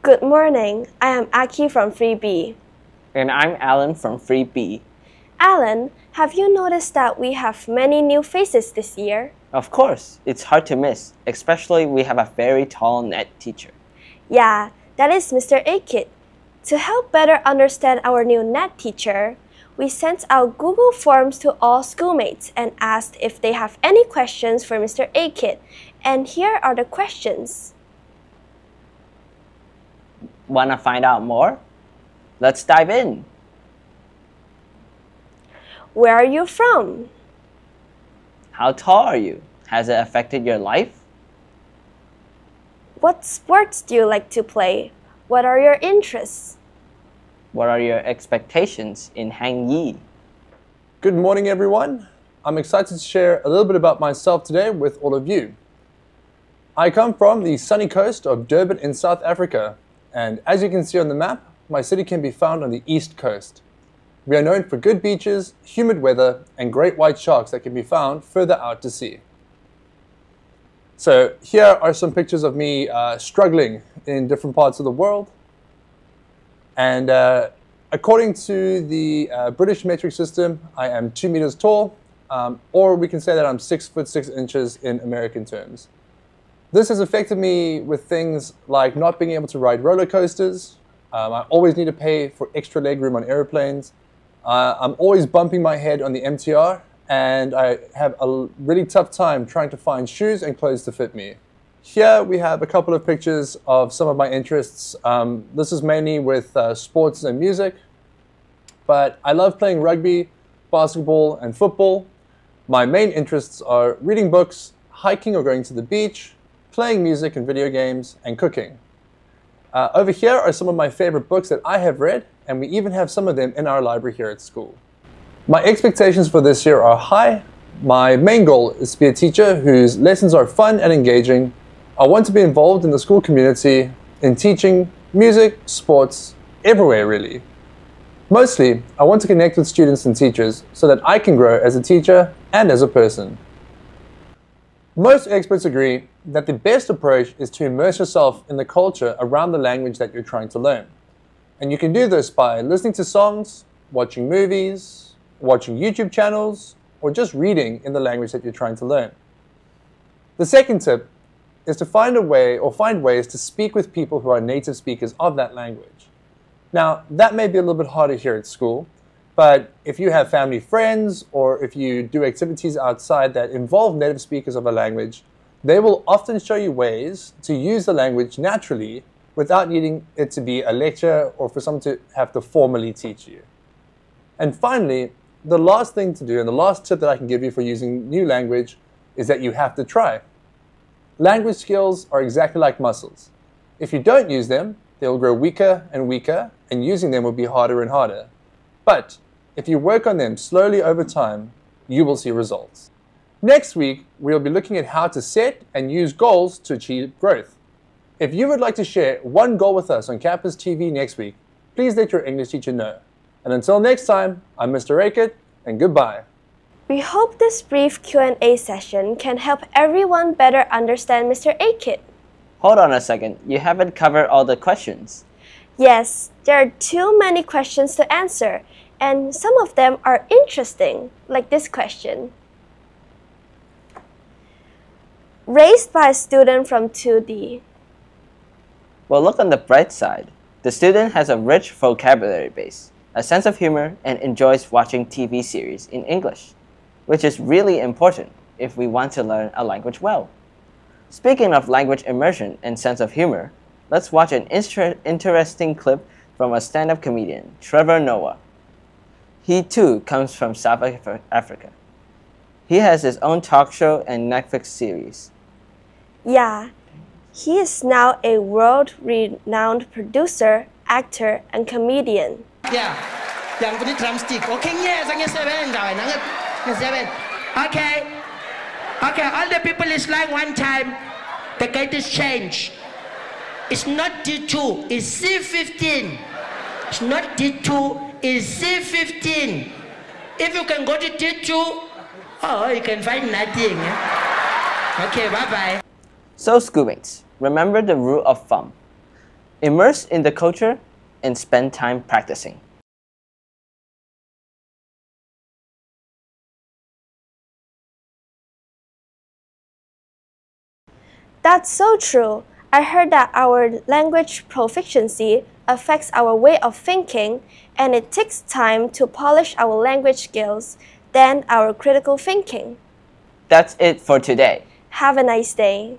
Good morning. I am Aki from 3B. And I'm Alan from 3B. Alan, have you noticed that we have many new faces this year? Of course, it's hard to miss, especially we have a very tall net teacher. Yeah, that is Mr.Acutt. To help better understand our new net teacher, we sent out Google Forms to all schoolmates and asked if they have any questions for Mr.Acutt. And here are the questions. Wanna find out more? Let's dive in. Where are you from? How tall are you? Has it affected your life? What sports do you like to play? What are your interests? What are your expectations in Hang Yi? Good morning, everyone. I'm excited to share a little bit about myself today with all of you. I come from the sunny coast of Durban in South Africa, and as you can see on the map, my city can be found on the east coast. We are known for good beaches, humid weather, and great white sharks that can be found further out to sea. So here are some pictures of me struggling in different parts of the world. And according to the British metric system, I am 2 meters tall, or we can say that I'm 6 foot 6 inches in American terms. This has affected me with things like not being able to ride roller coasters. I always need to pay for extra legroom on airplanes. I'm always bumping my head on the MTR, and I have a really tough time trying to find shoes and clothes to fit me. Here we have a couple of pictures of some of my interests. This is mainly with sports and music, but I love playing rugby, basketball, and football. My main interests are reading books, hiking or going to the beach, playing music and video games, and cooking. Over here are some of my favorite books that I have read, and we even have some of them in our library here at school. My expectations for this year are high. My main goal is to be a teacher whose lessons are fun and engaging. I want to be involved in the school community, in teaching, music, sports, everywhere really. Mostly, I want to connect with students and teachers so that I can grow as a teacher and as a person. Most experts agree that the best approach is to immerse yourself in the culture around the language that you're trying to learn. And you can do this by listening to songs, watching movies, watching YouTube channels, or just reading in the language that you're trying to learn. The second tip is to find ways to speak with people who are native speakers of that language. Now, that may be a little bit harder here at school, but if you have family friends or if you do activities outside that involve native speakers of a language, they will often show you ways to use the language naturally without needing it to be a lecture or for someone to have to formally teach you. And finally, the last thing to do and the last tip that I can give you for using new language is that you have to try. Language skills are exactly like muscles. If you don't use them, they will grow weaker and weaker, and using them will be harder and harder. But if you work on them slowly over time, you will see results. Next week, we'll be looking at how to set and use goals to achieve growth. If you would like to share one goal with us on Campus TV next week, please let your English teacher know. And until next time, I'm Mr.Acutt, and goodbye. We hope this brief Q&A session can help everyone better understand Mr.Acutt. Hold on a second, you haven't covered all the questions. Yes, there are too many questions to answer, and some of them are interesting, like this question. Raised by a student from 2D. Well, look on the bright side. The student has a rich vocabulary base, a sense of humor, and enjoys watching TV series in English, which is really important if we want to learn a language well. Speaking of language immersion and sense of humor, let's watch an interesting clip from a stand-up comedian, Trevor Noah. He too comes from South Africa. He has his own talk show and Netflix series. Yeah, he is now a world-renowned producer, actor, and comedian. Yeah, yang punya drumstick. Okay, yes, ang seven daw, seven. Okay, all the people is like one time. The greatest change. It's not D2, it's C15. It's not D2, it's C15. If you can go to D2, oh, you can find nothing. Okay, bye-bye. So schoolmates, remember the rule of thumb. Immerse in the culture and spend time practicing. That's so true. I heard that our language proficiency affects our way of thinking, and it takes time to polish our language skills, then our critical thinking. That's it for today. Have a nice day.